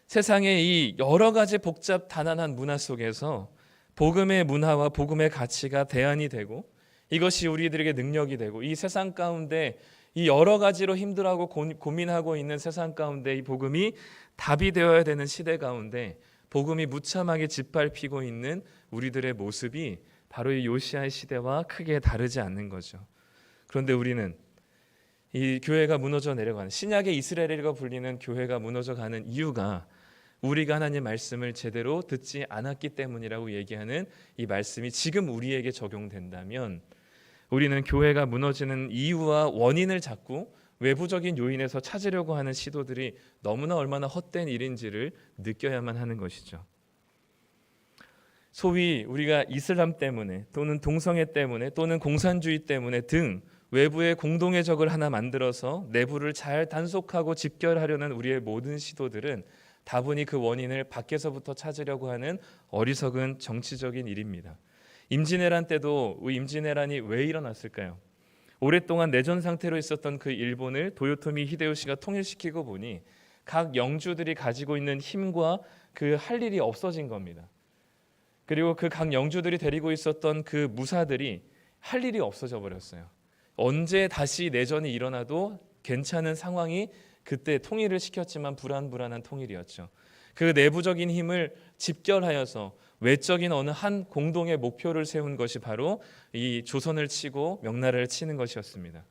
세상의 이 여러 가지 복잡 다난한 문화 속에서 복음의 문화와 복음의 가치가 대안이 되고 이것이 우리들에게 능력이 되고 이 세상 가운데 이 여러 가지로 힘들어하고 고민하고 있는 세상 가운데 이 복음이 답이 되어야 되는 시대 가운데 복음이 무참하게 짓밟히고 있는 우리들의 모습이 바로 이 요시아의 시대와 크게 다르지 않는 거죠. 그런데 우리는 이 교회가 무너져 내려가는 신약의 이스라엘이라고 불리는 교회가 무너져가는 이유가 우리가 하나님 말씀을 제대로 듣지 않았기 때문이라고 얘기하는 이 말씀이 지금 우리에게 적용된다면 우리는 교회가 무너지는 이유와 원인을 자꾸 외부적인 요인에서 찾으려고 하는 시도들이 너무나 얼마나 헛된 일인지를 느껴야만 하는 것이죠. 소위 우리가 이슬람 때문에 또는 동성애 때문에 또는 공산주의 때문에 등 외부의 공동의 적을 하나 만들어서 내부를 잘 단속하고 집결하려는 우리의 모든 시도들은 다분히 그 원인을 밖에서부터 찾으려고 하는 어리석은 정치적인 일입니다. 임진왜란 때도 임진왜란이 왜 일어났을까요? 오랫동안 내전 상태로 있었던 그 일본을 도요토미 히데요시가 통일시키고 보니 각 영주들이 가지고 있는 힘과 그 할 일이 없어진 겁니다. 그리고 그 각 영주들이 데리고 있었던 그 무사들이 할 일이 없어져 버렸어요. 언제 다시 내전이 일어나도 괜찮은 상황이 그때 통일을 시켰지만 불안한 통일이었죠. 그 내부적인 힘을 집결하여서 외적인 어느 한 공동의 목표를 세운 것이 바로 이 조선을 치고 명나라를 치는 것이었습니다.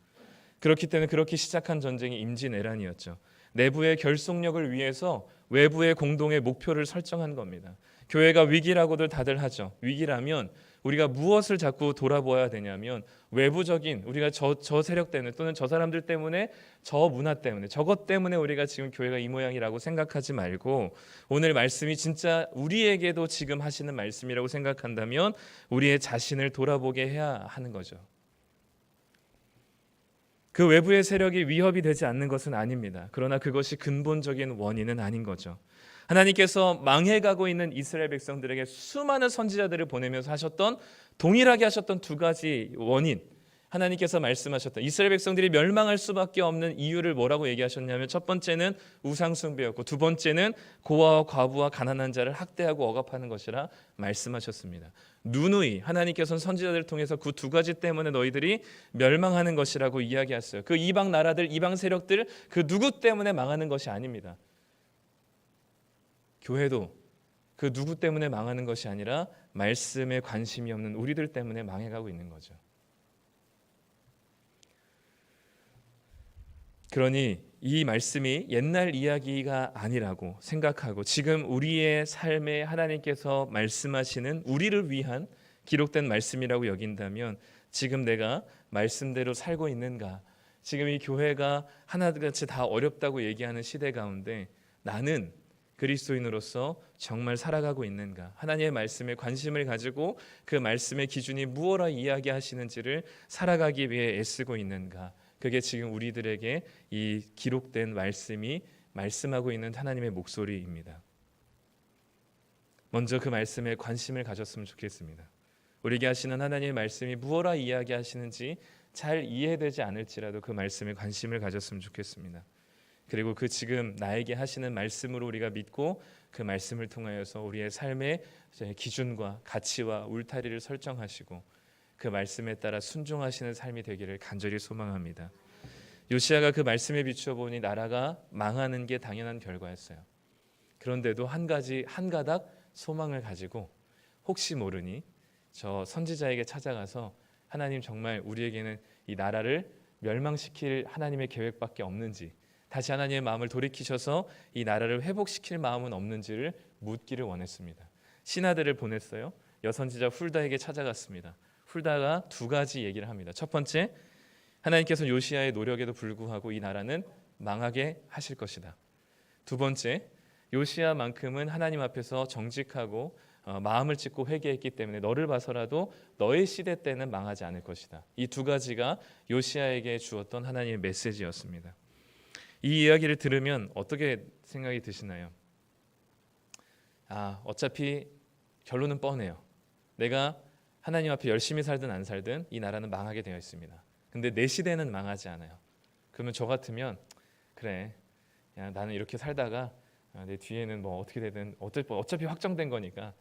그렇기 때문에 그렇게 시작한 전쟁이 임진왜란이었죠. 내부의 결속력을 위해서 외부의 공동의 목표를 설정한 겁니다. 교회가 위기라고들 다들 하죠. 위기라면 우리가 무엇을 자꾸 돌아보아야 되냐면 외부적인 우리가 저 세력 때문에 또는 저 사람들 때문에 저 문화 때문에 저것 때문에 우리가 지금 교회가 이 모양이라고 생각하지 말고 오늘 말씀이 진짜 우리에게도 지금 하시는 말씀이라고 생각한다면 우리의 자신을 돌아보게 해야 하는 거죠. 그 외부의 세력이 위협이 되지 않는 것은 아닙니다. 그러나 그것이 근본적인 원인은 아닌 거죠. 하나님께서 망해가고 있는 이스라엘 백성들에게 수많은 선지자들을 보내면서 하셨던 동일하게 하셨던 두 가지 원인, 하나님께서 말씀하셨던 이스라엘 백성들이 멸망할 수밖에 없는 이유를 뭐라고 얘기하셨냐면 첫 번째는 우상 숭배였고 두 번째는 고아와 과부와 가난한 자를 학대하고 억압하는 것이라 말씀하셨습니다. 누누이 하나님께서는 선지자들을 통해서 그 두 가지 때문에 너희들이 멸망하는 것이라고 이야기했어요. 그 이방 나라들, 이방 세력들 그 누구 때문에 망하는 것이 아닙니다. 교회도 그 누구 때문에 망하는 것이 아니라 말씀에 관심이 없는 우리들 때문에 망해가고 있는 거죠. 그러니 이 말씀이 옛날 이야기가 아니라고 생각하고 지금 우리의 삶에 하나님께서 말씀하시는 우리를 위한 기록된 말씀이라고 여긴다면 지금 내가 말씀대로 살고 있는가? 지금 이 교회가 하나같이 다 어렵다고 얘기하는 시대 가운데 나는 그리스도인으로서 정말 살아가고 있는가? 하나님의 말씀에 관심을 가지고 그 말씀의 기준이 무엇라 이야기하시는지를 살아가기 위해 애쓰고 있는가? 그게 지금 우리들에게 이 기록된 말씀이 말씀하고 있는 하나님의 목소리입니다. 먼저 그 말씀에 관심을 가졌으면 좋겠습니다. 우리에게 하시는 하나님의 말씀이 무엇라 이야기하시는지 잘 이해되지 않을지라도 그 말씀에 관심을 가졌으면 좋겠습니다. 그리고 그 지금 나에게 하시는 말씀으로 우리가 믿고 그 말씀을 통하여서 우리의 삶의 기준과 가치와 울타리를 설정하시고 그 말씀에 따라 순종하시는 삶이 되기를 간절히 소망합니다. 요시아가 그 말씀에 비추어 보니 나라가 망하는 게 당연한 결과였어요. 그런데도 한 가닥 소망을 가지고 혹시 모르니 저 선지자에게 찾아가서 하나님 정말 우리에게는 이 나라를 멸망시킬 하나님의 계획밖에 없는지, 다시 하나님의 마음을 돌이키셔서 이 나라를 회복시킬 마음은 없는지를 묻기를 원했습니다. 신하들을 보냈어요. 여선지자 훌다에게 찾아갔습니다. 훌다가 두 가지 얘기를 합니다. 첫 번째, 하나님께서 요시야의 노력에도 불구하고 이 나라는 망하게 하실 것이다. 두 번째, 요시야만큼은 하나님 앞에서 정직하고 마음을 찢고 회개했기 때문에 너를 봐서라도 너의 시대 때는 망하지 않을 것이다. 이 두 가지가 요시야에게 주었던 하나님의 메시지였습니다. 이 이야기를 들으면 어떻게 생각이 드시나요? 어차피 결론은 뻔해요. 내가 하나님 앞에 열심히 살든 안 살든 이 나라는 망하게 되어 있습니다. 근데 내 시대는 망하지 않아요. 그러면 저 같으면 그래, 야, 나는 이렇게 살다가 내 뒤에는 뭐 어떻게 되든 어차피 확정된 거니까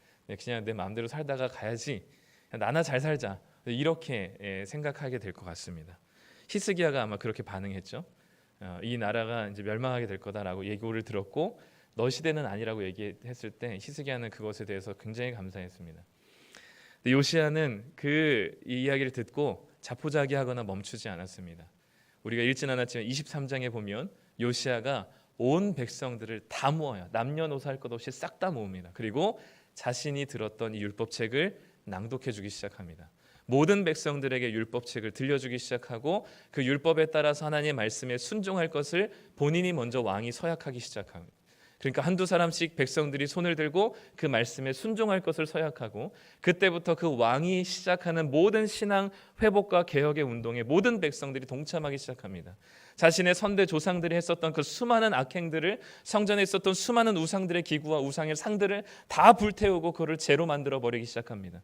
그냥 내 마음대로 살다가 가야지, 나나 잘 살자, 이렇게 생각하게 될 것 같습니다. 히스기야가 아마 그렇게 반응했죠. 이 나라가 이제 멸망하게 될 거다라고 예고를 들었고 너 시대는 아니라고 얘기했을 때 히스기야는 그것에 대해서 굉장히 감사했습니다. 근데 요시야는 이 이야기를 듣고 자포자기하거나 멈추지 않았습니다. 우리가 읽진 않았지만 23장에 보면 요시야가 온 백성들을 다 모아요. 남녀노소 할 것 없이 싹 다 모읍니다. 그리고 자신이 들었던 이 율법책을 낭독해 주기 시작합니다. 모든 백성들에게 율법책을 들려주기 시작하고 그 율법에 따라서 하나님의 말씀에 순종할 것을 본인이 먼저 왕이 서약하기 시작합니다. 그러니까 한두 사람씩 백성들이 손을 들고 그 말씀에 순종할 것을 서약하고, 그때부터 그 왕이 시작하는 모든 신앙 회복과 개혁의 운동에 모든 백성들이 동참하기 시작합니다. 자신의 선대 조상들이 했었던 그 수많은 악행들을, 성전에 있었던 수많은 우상들의 기구와 우상의 상들을 다 불태우고 그를 제로 만들어 버리기 시작합니다.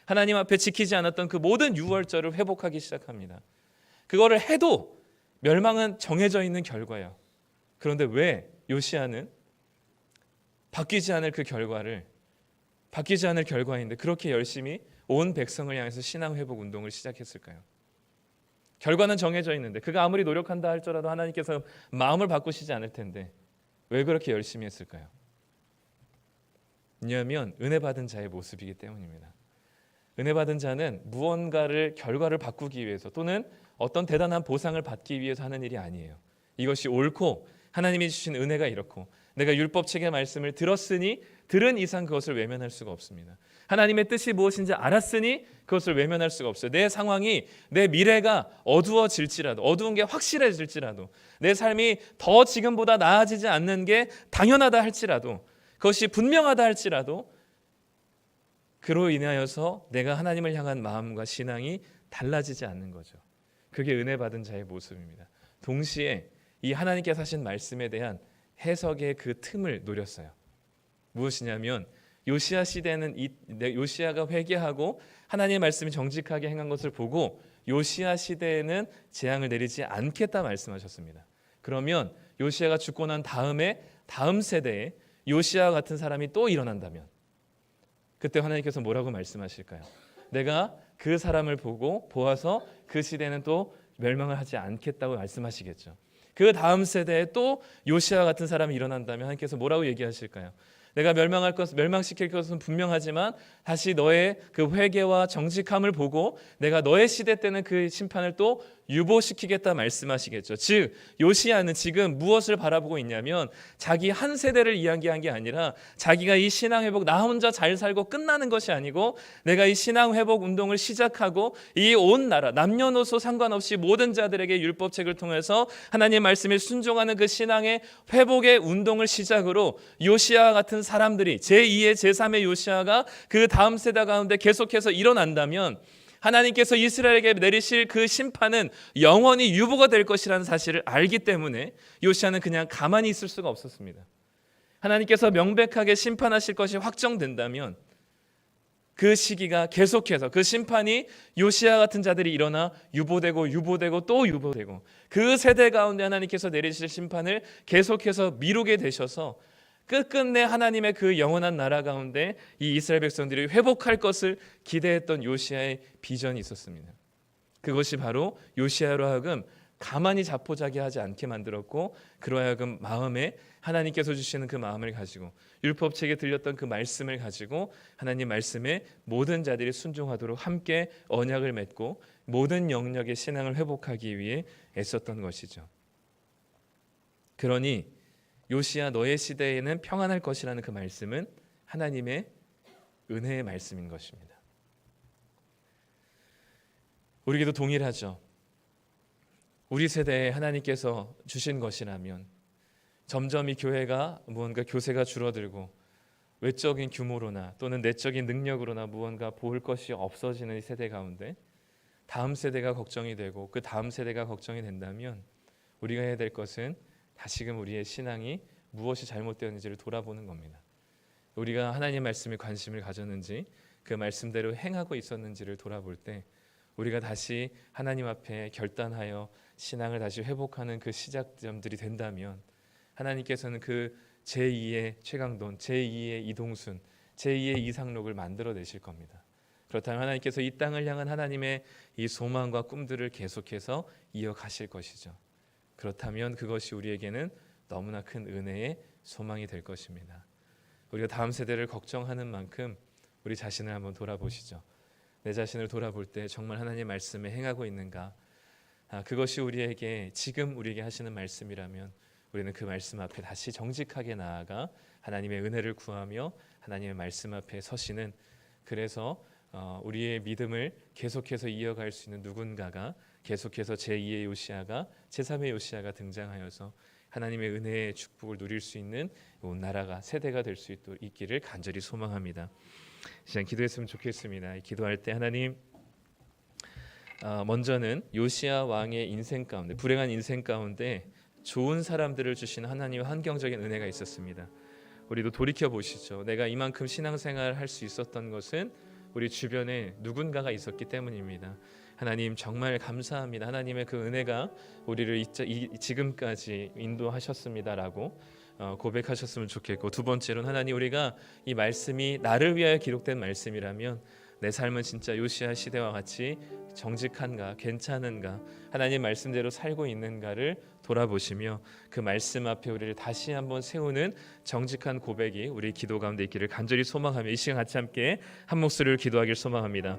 하나님 앞에 지키지 않았던 그 모든 유월절을 회복하기 시작합니다. 그거를 해도 멸망은 정해져 있는 결과예요. 그런데 왜 요시야는 바뀌지 않을 결과인데 그렇게 열심히 온 백성을 향해서 신앙 회복 운동을 시작했을까요? 결과는 정해져 있는데 그가 아무리 노력한다 할지라도 하나님께서 마음을 바꾸시지 않을 텐데 왜 그렇게 열심히 했을까요? 왜냐하면 은혜 받은 자의 모습이기 때문입니다. 은혜 받은 자는 무언가를 결과를 바꾸기 위해서 또는 어떤 대단한 보상을 받기 위해서 하는 일이 아니에요. 이것이 옳고 하나님이 주신 은혜가 이렇고 내가 율법책의 말씀을 들었으니 들은 이상 그것을 외면할 수가 없습니다. 하나님의 뜻이 무엇인지 알았으니 그것을 외면할 수가 없어요. 내 상황이, 내 미래가 어두워질지라도, 어두운 게 확실해질지라도, 내 삶이 더 지금보다 나아지지 않는 게 당연하다 할지라도, 그것이 분명하다 할지라도 그로 인하여서 내가 하나님을 향한 마음과 신앙이 달라지지 않는 거죠. 그게 은혜 받은 자의 모습입니다. 동시에 이 하나님께서 하신 말씀에 대한 해석의 그 틈을 노렸어요. 무엇이냐면 요시야 시대는 요시야가 회개하고 하나님의 말씀이 정직하게 행한 것을 보고 요시야 시대에는 재앙을 내리지 않겠다 말씀하셨습니다. 그러면 요시야가 죽고 난 다음에 다음 세대에 요시야 같은 사람이 또 일어난다면 그때 하나님께서 뭐라고 말씀하실까요? 내가 그 사람을 보아서 그 시대는 또 멸망을 하지 않겠다고 말씀하시겠죠. 그 다음 세대에 또 요시야 같은 사람이 일어난다면 하나님께서 뭐라고 얘기하실까요? 내가 멸망시킬 것은 분명하지만 다시 너의 그 회개와 정직함을 보고 내가 너의 시대 때는 그 심판을 또 유보시키겠다 말씀하시겠죠. 즉 요시야는 지금 무엇을 바라보고 있냐면 자기 한 세대를 이야기한 게 아니라 자기가 이 신앙 회복 나 혼자 잘 살고 끝나는 것이 아니고 내가 이 신앙 회복 운동을 시작하고 이 온 나라 남녀노소 상관없이 모든 자들에게 율법책을 통해서 하나님의 말씀에 순종하는 그 신앙의 회복의 운동을 시작으로 요시야 같은 사람들이 제2의 제3의 요시야가 그 다음 세대 가운데 계속해서 일어난다면 하나님께서 이스라엘에게 내리실 그 심판은 영원히 유보가 될 것이라는 사실을 알기 때문에 요시야는 그냥 가만히 있을 수가 없었습니다. 하나님께서 명백하게 심판하실 것이 확정된다면 그 시기가 계속해서 그 심판이 요시야 같은 자들이 일어나 유보되고 또 유보되고 그 세대 가운데 하나님께서 내리실 심판을 계속해서 미루게 되셔서 끝끝내 하나님의 그 영원한 나라 가운데 이 이스라엘 백성들이 회복할 것을 기대했던 요시야의 비전이 있었습니다. 그것이 바로 요시야로 하여금 가만히 자포자기하지 않게 만들었고 그로 하여금 마음에 하나님께서 주시는 그 마음을 가지고 율법책에 들렸던 그 말씀을 가지고 하나님 말씀에 모든 자들이 순종하도록 함께 언약을 맺고 모든 영역의 신앙을 회복하기 위해 애썼던 것이죠. 그러니 요시야 너의 시대에는 평안할 것이라는 그 말씀은 하나님의 은혜의 말씀인 것입니다. 우리에게도 동일하죠. 우리 세대에 하나님께서 주신 것이라면 점점 이 교회가 무언가 교세가 줄어들고 외적인 규모로나 또는 내적인 능력으로나 무언가 보일 것이 없어지는 이 세대 가운데 다음 세대가 걱정이 되고 그 다음 세대가 걱정이 된다면 우리가 해야 될 것은 다시금 우리의 신앙이 무엇이 잘못되었는지를 돌아보는 겁니다. 우리가 하나님 말씀에 관심을 가졌는지 그 말씀대로 행하고 있었는지를 돌아볼 때 우리가 다시 하나님 앞에 결단하여 신앙을 다시 회복하는 그 시작점들이 된다면 하나님께서는 그 제2의 최강돈, 제2의 이동순, 제2의 이상록을 만들어내실 겁니다. 그렇다면 하나님께서 이 땅을 향한 하나님의 이 소망과 꿈들을 계속해서 이어가실 것이죠. 그렇다면 그것이 우리에게는 너무나 큰 은혜의 소망이 될 것입니다. 우리가 다음 세대를 걱정하는 만큼 우리 자신을 한번 돌아보시죠. 내 자신을 돌아볼 때 정말 하나님 말씀에 행하고 있는가? 그것이 우리에게 지금 우리에게 하시는 말씀이라면 우리는 그 말씀 앞에 다시 정직하게 나아가 하나님의 은혜를 구하며 하나님의 말씀 앞에 서시는, 그래서 우리의 믿음을 계속해서 이어갈 수 있는 누군가가 계속해서 제2의 요시아가 제3의 요시아가 등장하여서 하나님의 은혜의 축복을 누릴 수 있는 온 나라가 세대가 될 수 있기를 간절히 소망합니다. 시간 기도했으면 좋겠습니다. 기도할 때 하나님, 먼저는 요시아 왕의 인생 가운데, 불행한 인생 가운데 좋은 사람들을 주신 하나님의 환경적인 은혜가 있었습니다. 우리도 돌이켜 보시죠. 내가 이만큼 신앙생활을 할 수 있었던 것은 우리 주변에 누군가가 있었기 때문입니다. 하나님 정말 감사합니다. 하나님의 그 은혜가 우리를 지금까지 인도하셨습니다라고 고백하셨으면 좋겠고, 두 번째로는 하나님, 우리가 이 말씀이 나를 위하여 기록된 말씀이라면 내 삶은 진짜 요시아 시대와 같이 정직한가, 괜찮은가, 하나님 말씀대로 살고 있는가를 돌아보시며 그 말씀 앞에 우리를 다시 한번 세우는 정직한 고백이 우리 기도 가운데 있기를 간절히 소망하며 이 시간 같이 함께 한 목소리를 기도하길 소망합니다.